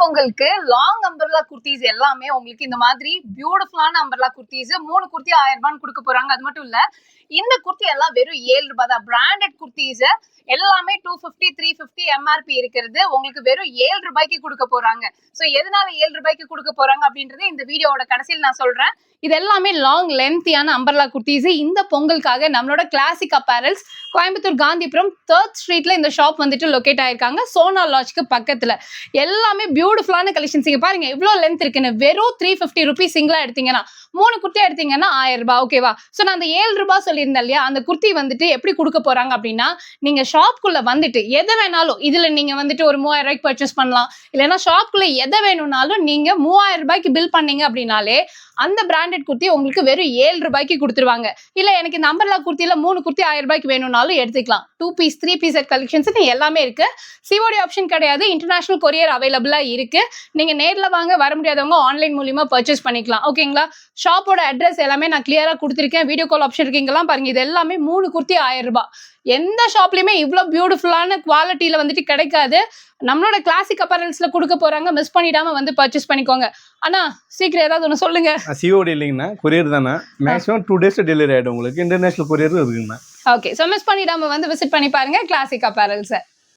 பொங்கலுக்கு long umbrella kurtis எல்லாமே உங்களுக்கு இந்த மாதிரி பியூட்டிஃபுல்லான அம்பர்லா குர்த்திஸ் 3 குர்த்தி 1000 ரூபான்னு கொடுக்க போறாங்க. அது மட்டும் இல்ல, இந்த குர்த்தி எல்லாம் வெறும் 7 ரூபாய் தான். பிராண்டட் குர்த்திஸ் எல்லாமே 250 350 எம்ஆர்பி இருக்கிறது உங்களுக்கு வெறும் 7 ரூபாய்க்கு கொடுக்க போறாங்க. சோ எதனால 7 ரூபாய்க்கு கொடுக்க போறாங்க அப்படின்றது இந்த வீடியோவோட கடைசியில் நான் சொல்றேன். இது எல்லாமே லாங் லென்த்தியான அம்பர்லா குர்த்திஸ். இந்த பொங்கலுக்காக நம்மளோட classic apparels Coimbatore Gandhipuram 3rd ஸ்ட்ரீட்ல இந்த ஷாப் வந்துட்டு லொகேட் ஆயிருக்காங்க. சோனா லாட்ஜ்க்கு பக்கத்துல. எல்லாமே பியூட்டிஃபுல்லான கலெக்ஷன்ஸ். இங்க பாருங்க எவ்வளவு லென்த் இருக்குன்னு. வெறும் 350 ருபீஸ் சிங்கிளா எடுத்தீங்கன்னா 3 குர்த்தி எடுத்தீங்கன்னா 1000 ரூபாய். ஓகேவா? சோ நான் அந்த 7 ரூபாய் சொல்லியிருந்தேன் இல்லையா, அந்த குர்த்தி வந்துட்டு எப்படி கொடுக்க போறாங்க அப்படின்னா, நீங்க ஷாப்குள்ள வந்துட்டு எதை வேணாலும் இதுல நீங்க வந்துட்டு ஒரு 3000 ரூபாய்க்கு பர்ச்சேஸ் பண்ணலாம். இல்லைன்னா ஷாப்குள்ள எதை வேணும்னாலும் நீங்க 3000 ரூபாய்க்கு பில் பண்ணீங்க அப்படின்னாலே அந்த பிராண்டட் குர்த்தி உங்களுக்கு வெறும் 7 ரூபாய்க்கு கொடுத்துருவாங்க. இல்ல எனக்கு இந்த அம்பர்லா குர்த்தியில 3 குர்த்தி 1000 ரூபாய்க்கு வேணும்னாலும் எடுத்துக்கலாம். 2 பீஸ் 3 பீஸ் கலெக்ஷன்ஸ் எல்லாமே இருக்கு. சிஓடி ஆப்ஷன் கிடையாது. இன்டர்நேஷனல் கொரியர் அவைலபிளா இருக்கு. நீங்க நேர்ல வாங்க, வர முடியாதவங்க ஆன்லைன் மூலியமா பர்ச்சேஸ் பண்ணிக்கலாம். ஓகேங்களா? ஷாப்போட அட்ரஸ் எல்லாமே நான் கிளியரா கொடுத்திருக்கேன். வீடியோ கால் ஆப்ஷன் இருக்கீங்களா பாருங்க. இது எல்லாமே 3 குர்த்தி 1000 ரூபாய். எந்த ஷாப்லயுமே இவ்வளவு பியூட்டிஃபுல்லான குவாலிட்டியில வந்துட்டு கிடைக்காது. நம்மளோட கிளாசிக் அப்பரல்ஸ்ல கொடுக்க போறாங்க. மிஸ் பண்ணிடாம வந்து பர்ச்சேஸ் பண்ணிக்கோங்க. ஆனா சீக்கிரம் ஏதாவது ஒன்று சொல்லுங்க. சிஓடி இல்லைங்கண்ணா, கொரியர் தானே. மேக்ஸிமம் 2 டேஸ் டெலிவரி ஆயிடும் உங்களுக்கு. இன்டர்நேஷனல் கொரியர் இருக்குங்கண்ணா. ஓகே, ஸோ மிஸ் பண்ணிடாம வந்து விசிட் பண்ணி பாருங்க கிளாசிக் அப்பரல்ஸ்.